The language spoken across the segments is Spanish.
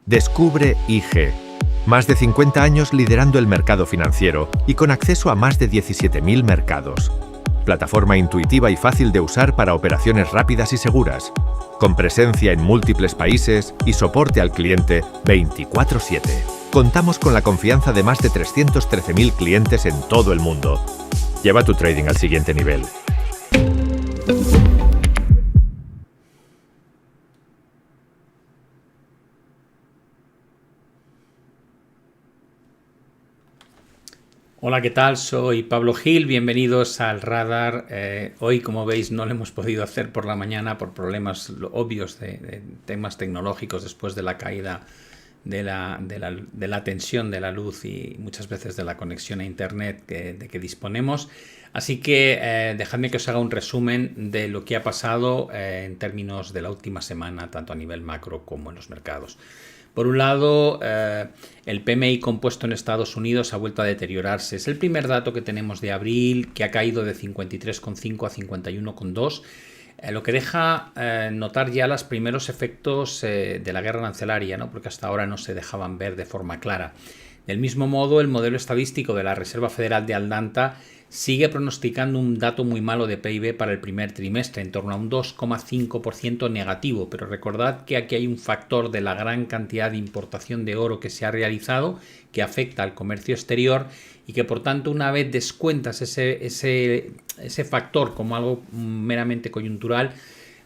Descubre IG. Más de 50 años liderando el mercado financiero y con acceso a más de 17.000 mercados. Plataforma intuitiva y fácil de usar para operaciones rápidas y seguras. Con presencia en múltiples países y soporte al cliente 24/7. Contamos con la confianza de más de 313.000 clientes en todo el mundo. Lleva tu trading al siguiente nivel. Hola, ¿qué tal? Soy Pablo Gil, bienvenidos al Radar. Hoy, como veis, no lo hemos podido hacer por la mañana por problemas obvios de temas tecnológicos después de la caída de la tensión de la luz y muchas veces de la conexión a internet de que disponemos. Así que dejadme que os haga un resumen de lo que ha pasado en términos de la última semana, tanto a nivel macro como en los mercados. Por un lado, el PMI compuesto en Estados Unidos ha vuelto a deteriorarse. Es el primer dato que tenemos de abril, que ha caído de 53,5 a 51,2, lo que deja notar ya los primeros efectos de la guerra arancelaria, ¿no? Porque hasta ahora no se dejaban ver de forma clara. Del mismo modo, el modelo estadístico de la Reserva Federal de Atlanta sigue pronosticando un dato muy malo de PIB para el primer trimestre, en torno a un 2,5% negativo, pero recordad que aquí hay un factor de la gran cantidad de importación de oro que se ha realizado, que afecta al comercio exterior y que por tanto una vez descuentas ese factor como algo meramente coyuntural,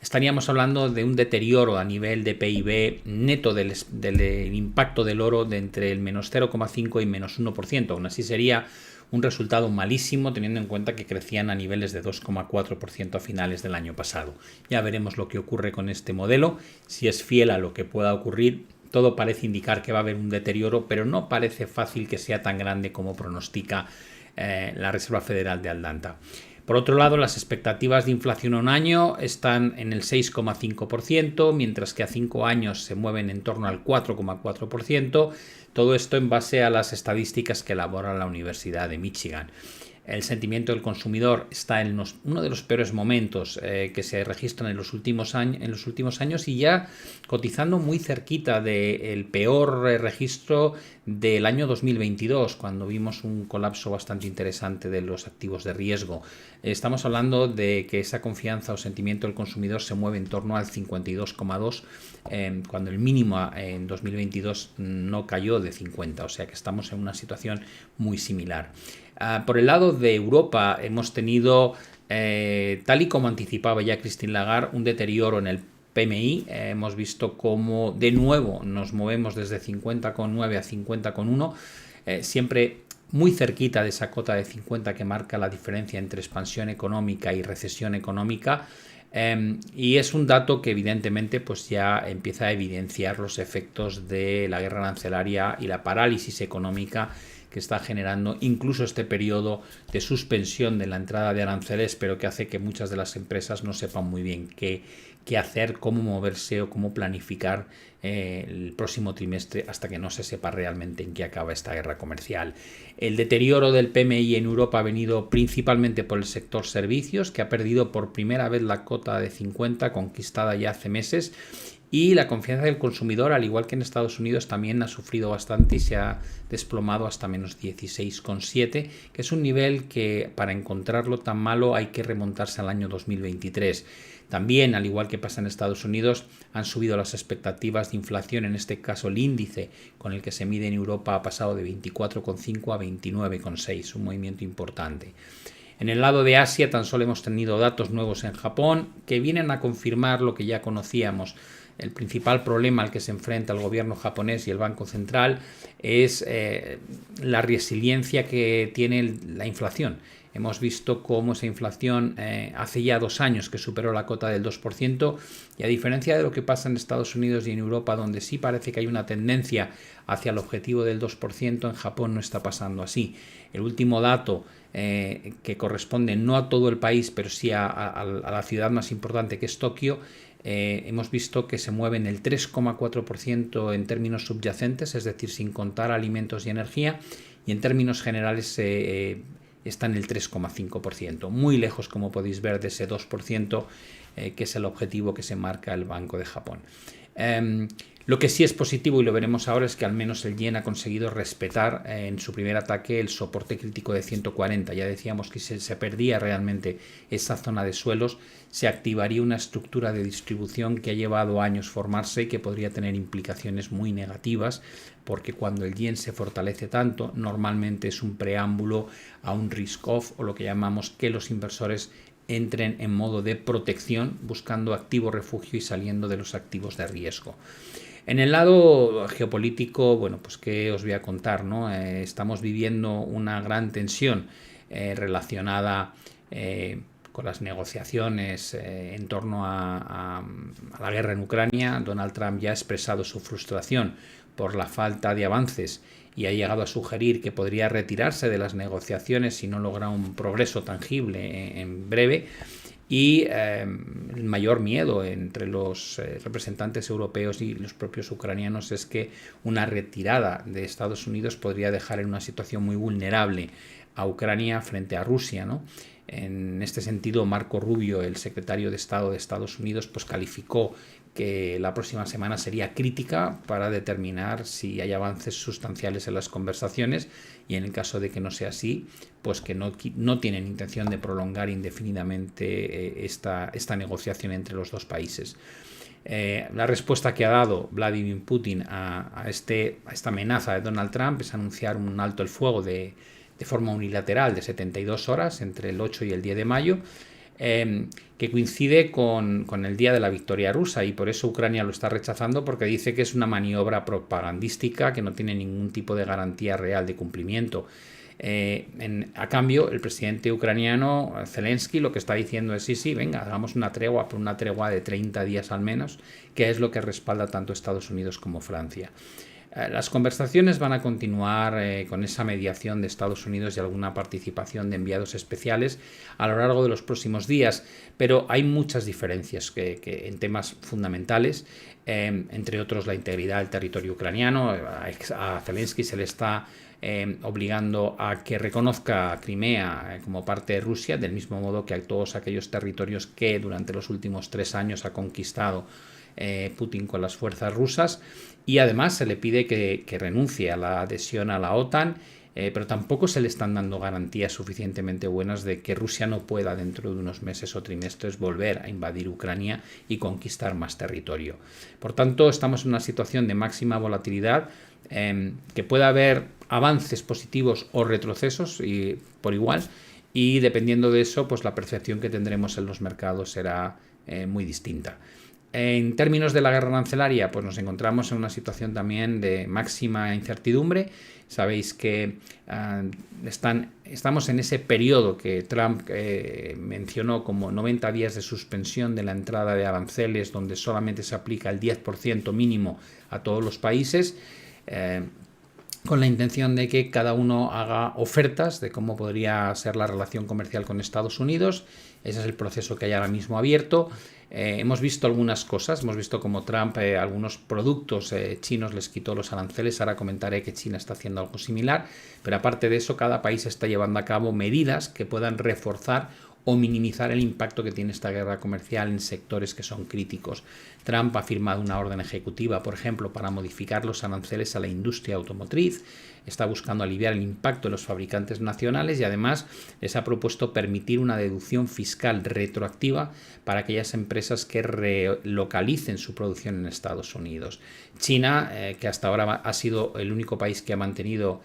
estaríamos hablando de un deterioro a nivel de PIB neto del impacto del oro de entre el menos 0,5 y menos 1%. Aún así sería un resultado malísimo teniendo en cuenta que crecían a niveles de 2,4% a finales del año pasado. Ya veremos lo que ocurre con este modelo, si es fiel a lo que pueda ocurrir. Todo parece indicar que va a haber un deterioro, pero no parece fácil que sea tan grande como pronostica la Reserva Federal de Atlanta. Por otro lado, las expectativas de inflación a un año están en el 6,5%, mientras que a 5 años se mueven en torno al 4,4%. Todo esto en base a las estadísticas que elabora la Universidad de Michigan. El sentimiento del consumidor está en uno de los peores momentos que se registran en los últimos años y ya cotizando muy cerquita del peor registro del año 2022, cuando vimos un colapso bastante interesante de los activos de riesgo. Estamos hablando de que esa confianza o sentimiento del consumidor se mueve en torno al 52,2, cuando el mínimo en 2022 no cayó de 50, o sea que estamos en una situación muy similar. Por el lado de Europa hemos tenido, tal y como anticipaba ya Christine Lagarde, un deterioro en el PMI. Hemos visto cómo de nuevo nos movemos desde 50,9 a 50,1, siempre muy cerquita de esa cota de 50 que marca la diferencia entre expansión económica y recesión económica. Y es un dato que evidentemente pues ya empieza a evidenciar los efectos de la guerra arancelaria y la parálisis económica que está generando incluso este periodo de suspensión de la entrada de aranceles, pero que hace que muchas de las empresas no sepan muy bien qué hacer, cómo moverse o cómo planificar el próximo trimestre hasta que no se sepa realmente en qué acaba esta guerra comercial. El deterioro del PMI en Europa ha venido principalmente por el sector servicios, que ha perdido por primera vez la cota de 50 conquistada ya hace meses. Y la confianza del consumidor, al igual que en Estados Unidos, también ha sufrido bastante y se ha desplomado hasta menos 16,7, que es un nivel que para encontrarlo tan malo hay que remontarse al año 2023. También, al igual que pasa en Estados Unidos, han subido las expectativas de inflación, en este caso el índice con el que se mide en Europa ha pasado de 24,5 a 29,6, un movimiento importante. En el lado de Asia tan solo hemos tenido datos nuevos en Japón que vienen a confirmar lo que ya conocíamos. El principal problema al que se enfrenta el gobierno japonés y el Banco Central es la resiliencia que tiene la inflación. Hemos visto cómo esa inflación hace ya 2 años que superó la cota del 2%, y a diferencia de lo que pasa en Estados Unidos y en Europa, donde sí parece que hay una tendencia hacia el objetivo del 2%, en Japón no está pasando así. El último dato que corresponde no a todo el país, pero sí a la ciudad más importante, que es Tokio, hemos visto que se mueve en el 3,4% en términos subyacentes, es decir, sin contar alimentos y energía, y en términos generales está en el 3,5%, muy lejos, como podéis ver, de ese 2%, que es el objetivo que se marca el Banco de Japón. Lo que sí es positivo, y lo veremos ahora, es que al menos el yen ha conseguido respetar en su primer ataque el soporte crítico de 140. Ya decíamos que si se perdía realmente esa zona de suelos, se activaría una estructura de distribución que ha llevado años formarse y que podría tener implicaciones muy negativas, porque cuando el yen se fortalece tanto, normalmente es un preámbulo a un risk-off, o lo que llamamos que los inversores entren en modo de protección, buscando activo refugio y saliendo de los activos de riesgo. En el lado geopolítico, bueno, pues qué os voy a contar, ¿no? Estamos viviendo una gran tensión relacionada con las negociaciones en torno a la guerra en Ucrania. Donald Trump ya ha expresado su frustración por la falta de avances y ha llegado a sugerir que podría retirarse de las negociaciones si no logra un progreso tangible en breve. Y el mayor miedo entre los representantes europeos y los propios ucranianos es que una retirada de Estados Unidos podría dejar en una situación muy vulnerable a Ucrania frente a Rusia, ¿no? En este sentido, Marco Rubio, el secretario de Estado de Estados Unidos, pues calificó que la próxima semana sería crítica para determinar si hay avances sustanciales en las conversaciones, y en el caso de que no sea así, pues que no tienen intención de prolongar indefinidamente esta negociación entre los dos países. La respuesta que ha dado Vladimir Putin a esta amenaza de Donald Trump es anunciar un alto el fuego de forma unilateral de 72 horas entre el 8 y el 10 de mayo, que coincide con el día de la victoria rusa, y por eso Ucrania lo está rechazando, porque dice que es una maniobra propagandística que no tiene ningún tipo de garantía real de cumplimiento. A cambio, el presidente ucraniano Zelensky lo que está diciendo es sí, venga, hagamos una tregua, por una tregua de 30 días al menos, que es lo que respalda tanto Estados Unidos como Francia. Las conversaciones van a continuar con esa mediación de Estados Unidos y alguna participación de enviados especiales a lo largo de los próximos días, pero hay muchas diferencias en temas fundamentales, entre otros la integridad del territorio ucraniano. A Zelensky se le está obligando a que reconozca a Crimea como parte de Rusia, del mismo modo que a todos aquellos territorios que durante los últimos 3 años ha conquistado Putin con las fuerzas rusas, y además se le pide que renuncie a la adhesión a la OTAN, pero tampoco se le están dando garantías suficientemente buenas de que Rusia no pueda dentro de unos meses o trimestres volver a invadir Ucrania y conquistar más territorio. Por tanto, estamos en una situación de máxima volatilidad, que puede haber avances positivos o retrocesos por igual, y dependiendo de eso, pues la percepción que tendremos en los mercados será muy distinta. En términos de la guerra arancelaria, pues nos encontramos en una situación también de máxima incertidumbre. Sabéis que estamos en ese periodo que Trump mencionó como 90 días de suspensión de la entrada de aranceles, donde solamente se aplica el 10% mínimo a todos los países, con la intención de que cada uno haga ofertas de cómo podría ser la relación comercial con Estados Unidos. Ese es el proceso que hay ahora mismo abierto. Hemos visto algunas cosas, hemos visto como Trump algunos productos chinos les quitó los aranceles. Ahora comentaré que China está haciendo algo similar, pero aparte de eso, cada país está llevando a cabo medidas que puedan reforzar o minimizar el impacto que tiene esta guerra comercial en sectores que son críticos. Trump ha firmado una orden ejecutiva, por ejemplo, para modificar los aranceles a la industria automotriz. Está buscando aliviar el impacto de los fabricantes nacionales y además les ha propuesto permitir una deducción fiscal retroactiva para aquellas empresas que relocalicen su producción en Estados Unidos. China, que hasta ahora ha sido el único país que ha mantenido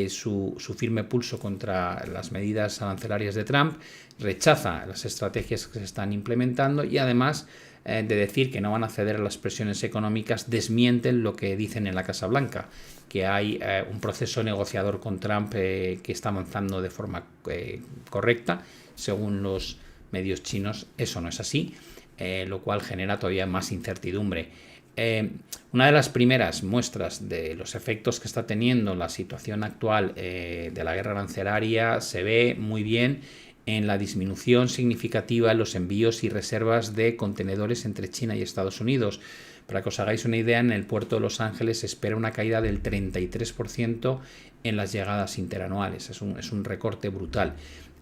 su firme pulso contra las medidas arancelarias de Trump, rechaza las estrategias que se están implementando y además de decir que no van a ceder a las presiones económicas, desmienten lo que dicen en la Casa Blanca, que hay un proceso negociador con Trump que está avanzando de forma correcta. Según los medios chinos, eso no es así, lo cual genera todavía más incertidumbre. Una de las primeras muestras de los efectos que está teniendo la situación actual de la guerra arancelaria se ve muy bien en la disminución significativa en los envíos y reservas de contenedores entre China y Estados Unidos. Para que os hagáis una idea, en el puerto de Los Ángeles se espera una caída del 33% en las llegadas interanuales. Es un recorte brutal.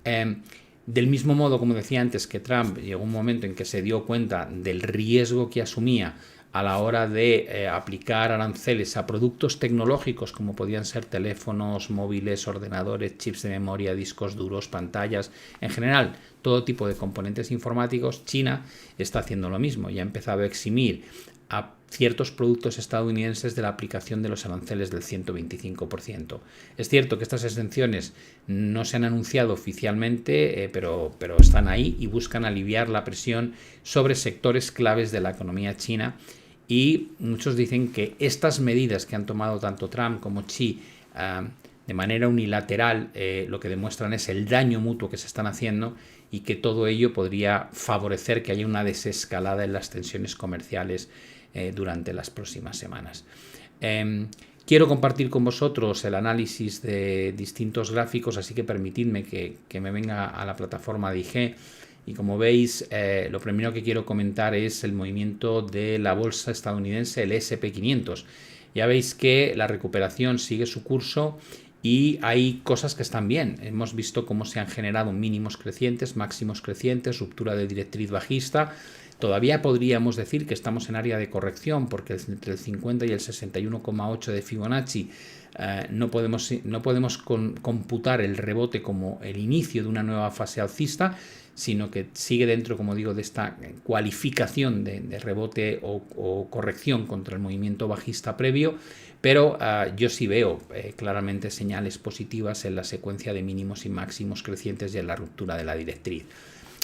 Del mismo modo, como decía antes, que Trump llegó un momento en que se dio cuenta del riesgo que asumía a la hora de aplicar aranceles a productos tecnológicos como podían ser teléfonos móviles, ordenadores, chips de memoria, discos duros, pantallas, en general todo tipo de componentes informáticos, China está haciendo lo mismo y ha empezado a eximir a ciertos productos estadounidenses de la aplicación de los aranceles del 125%. Es cierto que estas exenciones no se han anunciado oficialmente, pero están ahí y buscan aliviar la presión sobre sectores claves de la economía china, y muchos dicen que estas medidas que han tomado tanto Trump como Xi de manera unilateral lo que demuestran es el daño mutuo que se están haciendo, y que todo ello podría favorecer que haya una desescalada en las tensiones comerciales durante las próximas semanas. Quiero compartir con vosotros el análisis de distintos gráficos, así que permitidme que me venga a la plataforma de IG. Y como veis, lo primero que quiero comentar es el movimiento de la bolsa estadounidense, el S&P 500. Ya veis que la recuperación sigue su curso y hay cosas que están bien. Hemos visto cómo se han generado mínimos crecientes, máximos crecientes, ruptura de directriz bajista. Todavía podríamos decir que estamos en área de corrección, porque entre el 50 y el 61,8 de Fibonacci no podemos computar el rebote como el inicio de una nueva fase alcista, sino que sigue dentro, como digo, de esta cualificación de rebote o corrección contra el movimiento bajista previo, pero yo sí veo claramente señales positivas en la secuencia de mínimos y máximos crecientes y en la ruptura de la directriz.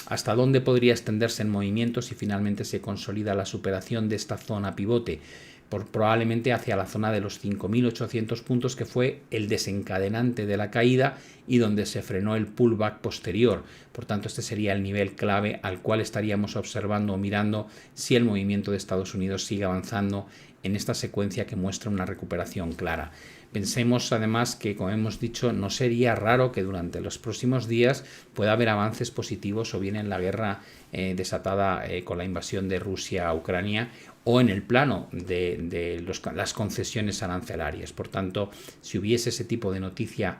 ¿Hasta dónde podría extenderse el movimiento si finalmente se consolida la superación de esta zona pivote? Probablemente hacia la zona de los 5.800 puntos, que fue el desencadenante de la caída y donde se frenó el pullback posterior. Por tanto, este sería el nivel clave al cual estaríamos observando o mirando si el movimiento de Estados Unidos sigue avanzando en esta secuencia que muestra una recuperación clara. Pensemos además que, como hemos dicho, no sería raro que durante los próximos días pueda haber avances positivos, o bien en la guerra desatada con la invasión de Rusia a Ucrania, o en el plano de las concesiones arancelarias. Por tanto, si hubiese ese tipo de noticia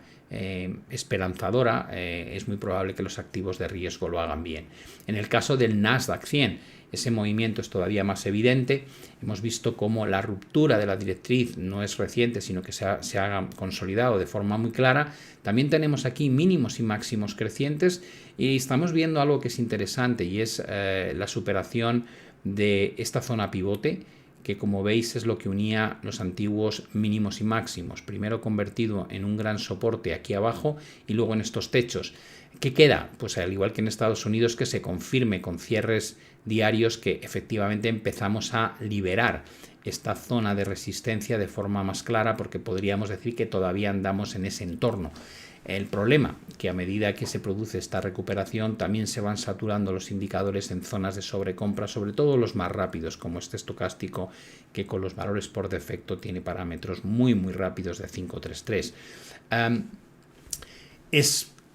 esperanzadora, es muy probable que los activos de riesgo lo hagan bien. En el caso del Nasdaq 100, ese movimiento es todavía más evidente. Hemos visto cómo la ruptura de la directriz no es reciente, sino que se ha consolidado de forma muy clara. También tenemos aquí mínimos y máximos crecientes, y estamos viendo algo que es interesante, y es la superación de esta zona pivote, que como veis es lo que unía los antiguos mínimos y máximos, primero convertido en un gran soporte aquí abajo y luego en estos techos. ¿Qué queda? Pues al igual que en Estados Unidos, que se confirme con cierres diarios que efectivamente empezamos a liberar esta zona de resistencia de forma más clara, porque podríamos decir que todavía andamos en ese entorno. El problema que a medida que se produce esta recuperación también se van saturando los indicadores en zonas de sobrecompra, sobre todo los más rápidos, como este estocástico, que con los valores por defecto tiene parámetros muy rápidos de 533.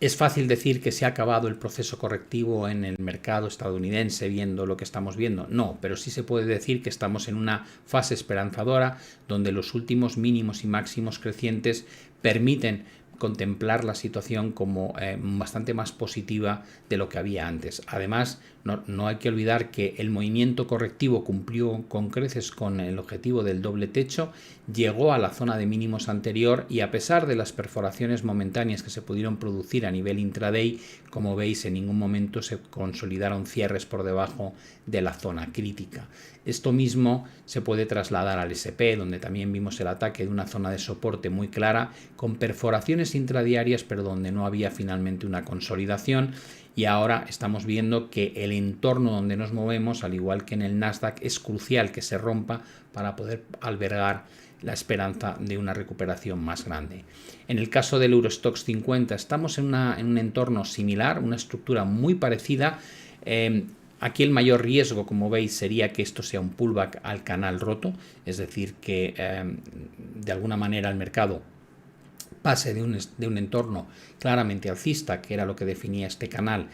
Es fácil decir que se ha acabado el proceso correctivo en el mercado estadounidense viendo lo que estamos viendo. No, pero sí se puede decir que estamos en una fase esperanzadora donde los últimos mínimos y máximos crecientes permiten contemplar la situación como bastante más positiva de lo que había antes. Además, no hay que olvidar que el movimiento correctivo cumplió con creces con el objetivo del doble techo, llegó a la zona de mínimos anterior, y a pesar de las perforaciones momentáneas que se pudieron producir a nivel intraday, como veis, en ningún momento se consolidaron cierres por debajo de la zona crítica. Esto mismo se puede trasladar al S&P, donde también vimos el ataque de una zona de soporte muy clara, con perforaciones intradiarias, pero donde no había finalmente una consolidación. Y ahora estamos viendo que el entorno donde nos movemos, al igual que en el Nasdaq, es crucial que se rompa para poder albergar la esperanza de una recuperación más grande. En el caso del Eurostoxx 50 estamos en un entorno similar, una estructura muy parecida. Aquí el mayor riesgo, como veis, sería que esto sea un pullback al canal roto, es decir, que de alguna manera el mercado pase de un entorno claramente alcista, que era lo que definía este canal,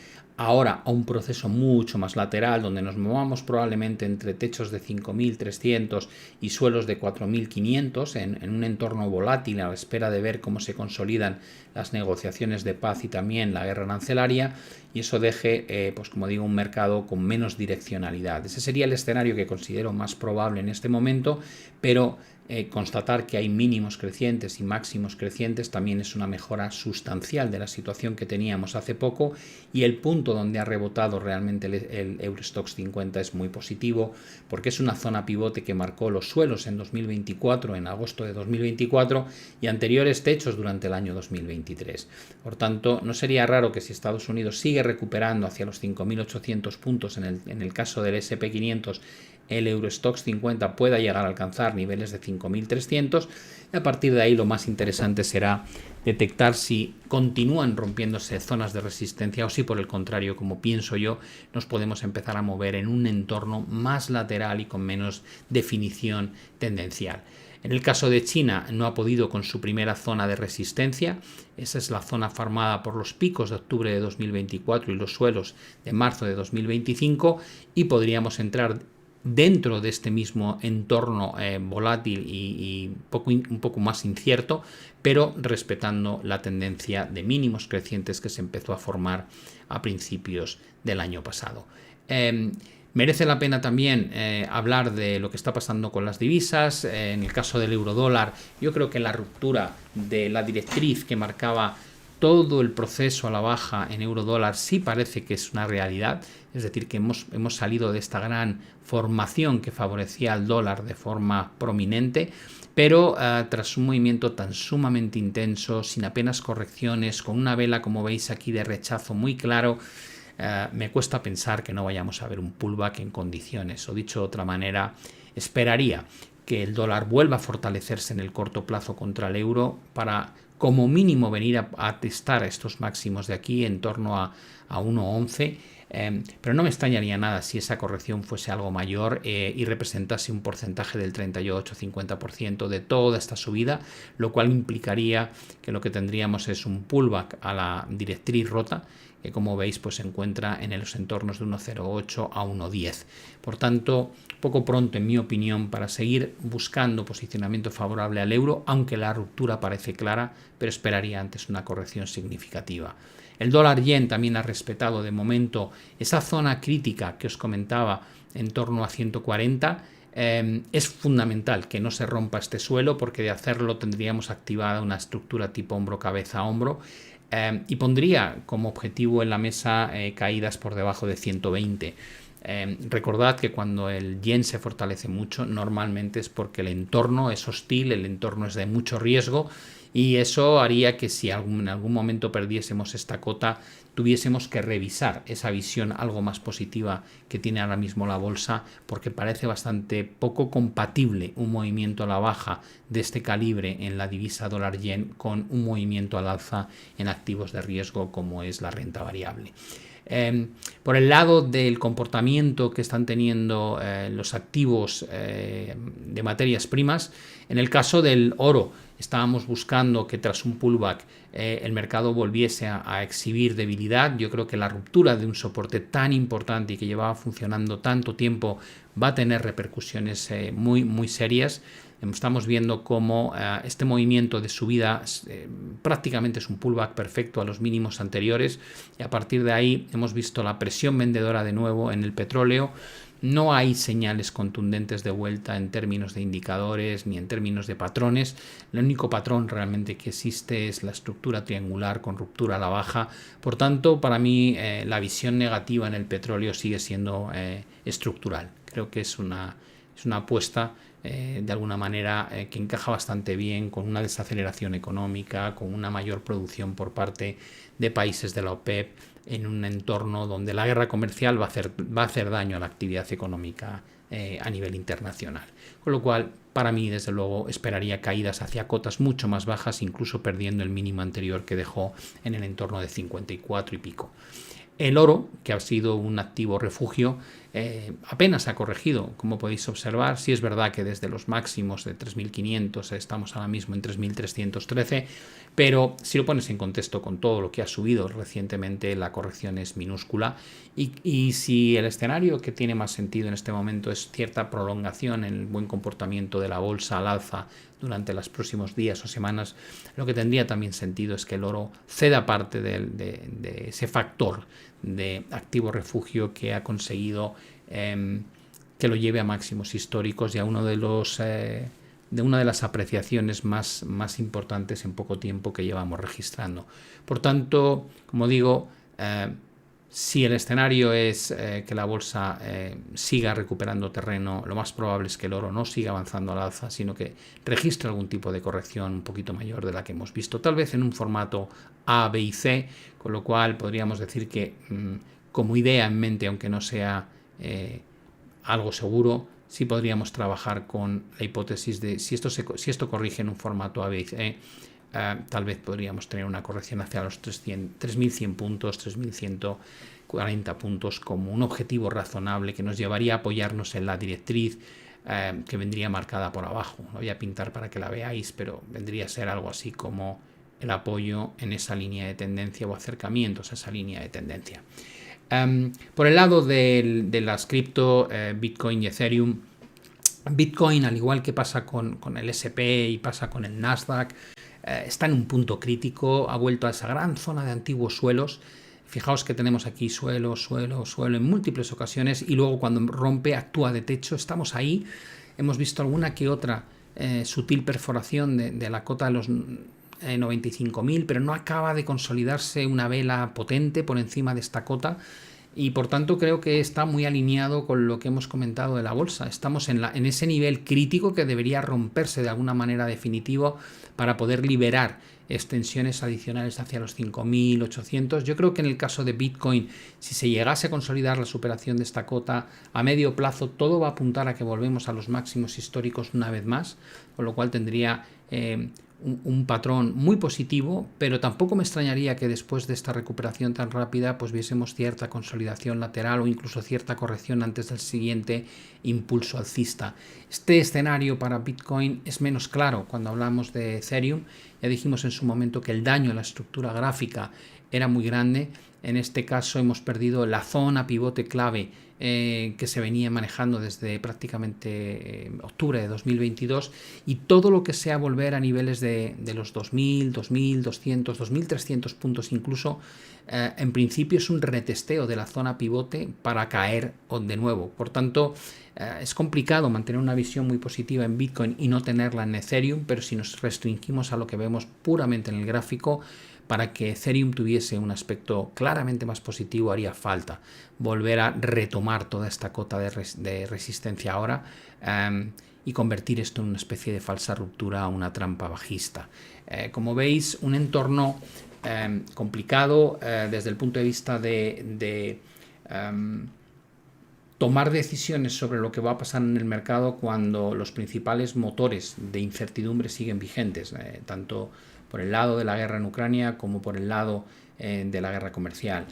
ahora a un proceso mucho más lateral, donde nos movamos probablemente entre techos de 5.300 y suelos de 4.500 en un entorno volátil a la espera de ver cómo se consolidan las negociaciones de paz y también la guerra arancelaria, y eso deje, pues como digo, un mercado con menos direccionalidad. Ese sería el escenario que considero más probable en este momento, pero constatar que hay mínimos crecientes y máximos crecientes también es una mejora sustancial de la situación que teníamos hace poco, y el punto donde ha rebotado realmente el Eurostoxx 50 es muy positivo, porque es una zona pivote que marcó los suelos en 2024, en agosto de 2024, y anteriores techos durante el año 2023. Por tanto, no sería raro que si Estados Unidos sigue recuperando hacia los 5.800 puntos en el caso del S&P 500, el Eurostoxx 50 pueda llegar a alcanzar niveles de 5.300, y a partir de ahí lo más interesante será detectar si continúan rompiéndose zonas de resistencia o si por el contrario, como pienso yo, nos podemos empezar a mover en un entorno más lateral y con menos definición tendencial. En el caso de China, no ha podido con su primera zona de resistencia. Esa es la zona formada por los picos de octubre de 2024 y los suelos de marzo de 2025, y podríamos entrar dentro de este mismo entorno volátil y un poco más incierto, pero respetando la tendencia de mínimos crecientes que se empezó a formar a principios del año pasado. Merece la pena también hablar de lo que está pasando con las divisas. En el caso del eurodólar, yo creo que la ruptura de la directriz que marcaba todo el proceso a la baja en eurodólar sí parece que es una realidad, es decir, que hemos salido de esta gran formación que favorecía al dólar de forma prominente, pero tras un movimiento tan sumamente intenso, sin apenas correcciones, con una vela, como veis aquí, de rechazo muy claro, me cuesta pensar que no vayamos a ver un pullback en condiciones, o dicho de otra manera, esperaría que el dólar vuelva a fortalecerse en el corto plazo contra el euro para como mínimo venir a testar estos máximos de aquí en torno a 1.11, pero no me extrañaría nada si esa corrección fuese algo mayor y representase un porcentaje del 38-50% de toda esta subida, lo cual implicaría que lo que tendríamos es un pullback a la directriz rota, que como veis pues se encuentra en los entornos de 1.08 a 1.10. Por tanto, poco pronto en mi opinión para seguir buscando posicionamiento favorable al euro, aunque la ruptura parece clara, pero esperaría antes una corrección significativa. El dólar yen también ha respetado de momento esa zona crítica que os comentaba en torno a 140. Es fundamental que no se rompa este suelo, porque de hacerlo tendríamos activada una estructura tipo hombro-cabeza-hombro, y pondría como objetivo en la mesa caídas por debajo de 120. Recordad que cuando el yen se fortalece mucho, normalmente es porque el entorno es hostil, el entorno es de mucho riesgo, y eso haría que si en algún momento perdiésemos esta cota, tuviésemos que revisar esa visión algo más positiva que tiene ahora mismo la bolsa, porque parece bastante poco compatible un movimiento a la baja de este calibre en la divisa dólar-yen con un movimiento al alza en activos de riesgo como es la renta variable. Por el lado del comportamiento que están teniendo los activos de materias primas, en el caso del oro, estábamos buscando que tras un pullback el mercado volviese a exhibir debilidad. Yo creo que la ruptura de un soporte tan importante y que llevaba funcionando tanto tiempo va a tener repercusiones muy, muy serias. Estamos viendo cómo este movimiento de subida prácticamente es un pullback perfecto a los mínimos anteriores, y a partir de ahí hemos visto la presión vendedora de nuevo en el petróleo. No hay señales contundentes de vuelta en términos de indicadores ni en términos de patrones. El único patrón realmente que existe es la estructura triangular con ruptura a la baja. Por tanto, para mí la visión negativa en el petróleo sigue siendo estructural. Creo que es una apuesta de alguna manera que encaja bastante bien con una desaceleración económica, con una mayor producción por parte de países de la OPEP, en un entorno donde la guerra comercial va a hacer daño a la actividad económica a nivel internacional. Con lo cual, para mí, desde luego, esperaría caídas hacia cotas mucho más bajas, incluso perdiendo el mínimo anterior que dejó en el entorno de 54 y pico. El oro, que ha sido un activo refugio, apenas ha corregido, como podéis observar. Sí es verdad que desde los máximos de 3.500 estamos ahora mismo en 3.313, pero si lo pones en contexto con todo lo que ha subido recientemente, la corrección es minúscula. Y si el escenario que tiene más sentido en este momento es cierta prolongación en el buen comportamiento de la bolsa al alza durante los próximos días o semanas, lo que tendría también sentido es que el oro ceda parte de ese factor de activo refugio que ha conseguido que lo lleve a máximos históricos y a uno de una de las apreciaciones más importantes en poco tiempo que llevamos registrando. Por tanto, como digo, si el escenario es que la bolsa siga recuperando terreno, lo más probable es que el oro no siga avanzando al alza, sino que registre algún tipo de corrección un poquito mayor de la que hemos visto, tal vez en un formato A, B y C, con lo cual podríamos decir que como idea en mente, aunque no sea algo seguro, sí podríamos trabajar con la hipótesis de si esto corrige en un formato A, B y C, tal vez podríamos tener una corrección hacia los 3.100 puntos, 3.140 puntos como un objetivo razonable que nos llevaría a apoyarnos en la directriz que vendría marcada por abajo. Lo voy a pintar para que la veáis, pero vendría a ser algo así como el apoyo en esa línea de tendencia o acercamientos a esa línea de tendencia. Por el lado de las cripto, Bitcoin y Ethereum, Bitcoin, al igual que pasa con el S&P y pasa con el Nasdaq, está en un punto crítico, ha vuelto a esa gran zona de antiguos suelos. Fijaos que tenemos aquí suelo en múltiples ocasiones y luego cuando rompe actúa de techo. Estamos ahí, hemos visto alguna que otra sutil perforación de la cota de los 95.000, pero no acaba de consolidarse una vela potente por encima de esta cota. Y por tanto creo que está muy alineado con lo que hemos comentado de la bolsa. Estamos en ese nivel crítico que debería romperse de alguna manera definitiva para poder liberar extensiones adicionales hacia los 5.800. Yo creo que en el caso de Bitcoin, si se llegase a consolidar la superación de esta cota a medio plazo, todo va a apuntar a que volvemos a los máximos históricos una vez más, con lo cual tendría un patrón muy positivo, pero tampoco me extrañaría que después de esta recuperación tan rápida pues viésemos cierta consolidación lateral o incluso cierta corrección antes del siguiente impulso alcista. Este escenario para Bitcoin es menos claro cuando hablamos de Ethereum. Ya dijimos en su momento que el daño a la estructura gráfica era muy grande. En este caso hemos perdido la zona pivote clave que se venía manejando desde prácticamente octubre de 2022 y todo lo que sea volver a niveles de los 2.000, 2.200, 2.300 puntos incluso, en principio es un retesteo de la zona pivote para caer de nuevo. Por tanto, es complicado mantener una visión muy positiva en Bitcoin y no tenerla en Ethereum, pero si nos restringimos a lo que vemos puramente en el gráfico, para que Ethereum tuviese un aspecto claramente más positivo haría falta volver a retomar toda esta cota de resistencia ahora y convertir esto en una especie de falsa ruptura a una trampa bajista. Como veis, un entorno complicado desde el punto de vista de tomar decisiones sobre lo que va a pasar en el mercado cuando los principales motores de incertidumbre siguen vigentes, tanto por el lado de la guerra en Ucrania como por el lado de la guerra comercial.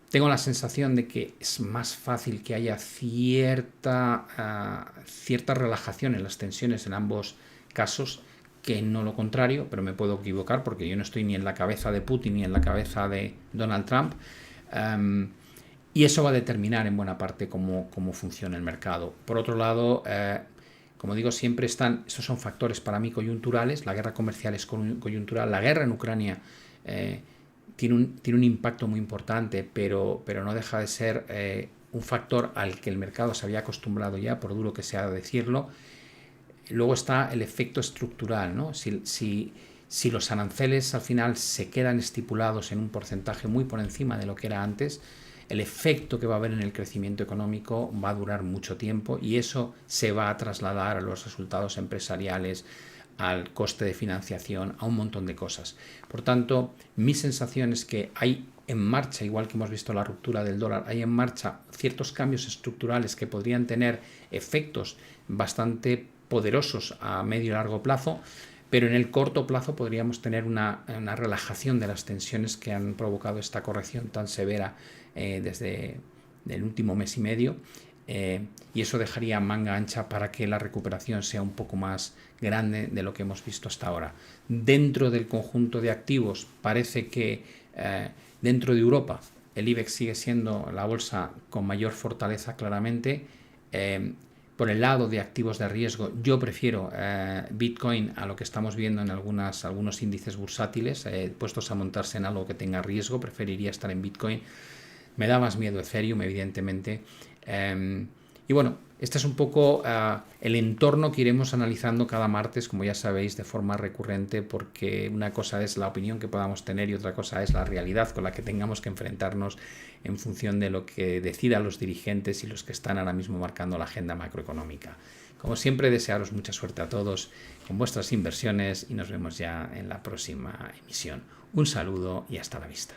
Tengo la sensación de que es más fácil que haya cierta relajación en las tensiones en ambos casos que no lo contrario, pero me puedo equivocar porque yo no estoy ni en la cabeza de Putin ni en la cabeza de Donald Trump. Y eso va a determinar en buena parte cómo funciona el mercado. Por otro lado, como digo, siempre estos son factores para mí coyunturales. La guerra comercial es coyuntural. La guerra en Ucrania tiene un impacto muy importante, pero no deja de ser un factor al que el mercado se había acostumbrado ya, por duro que sea decirlo. Luego está el efecto estructural, ¿no? Si los aranceles al final se quedan estipulados en un porcentaje muy por encima de lo que era antes, el efecto que va a haber en el crecimiento económico va a durar mucho tiempo y eso se va a trasladar a los resultados empresariales, al coste de financiación, a un montón de cosas. Por tanto, mi sensación es que hay en marcha, igual que hemos visto la ruptura del dólar, hay en marcha ciertos cambios estructurales que podrían tener efectos bastante poderosos a medio y largo plazo, pero en el corto plazo podríamos tener una relajación de las tensiones que han provocado esta corrección tan severa desde el último mes y medio, y eso dejaría manga ancha para que la recuperación sea un poco más grande de lo que hemos visto hasta ahora. Dentro del conjunto de activos parece que dentro de Europa el IBEX sigue siendo la bolsa con mayor fortaleza claramente. Por el lado de activos de riesgo, yo prefiero Bitcoin a lo que estamos viendo en algunos índices bursátiles, puestos a montarse en algo que tenga riesgo, preferiría estar en Bitcoin. Me da más miedo Ethereum, evidentemente. Y bueno, este es un poco el entorno que iremos analizando cada martes, como ya sabéis, de forma recurrente, porque una cosa es la opinión que podamos tener y otra cosa es la realidad con la que tengamos que enfrentarnos en función de lo que decidan los dirigentes y los que están ahora mismo marcando la agenda macroeconómica. Como siempre, desearos mucha suerte a todos con vuestras inversiones y nos vemos ya en la próxima emisión. Un saludo y hasta la vista.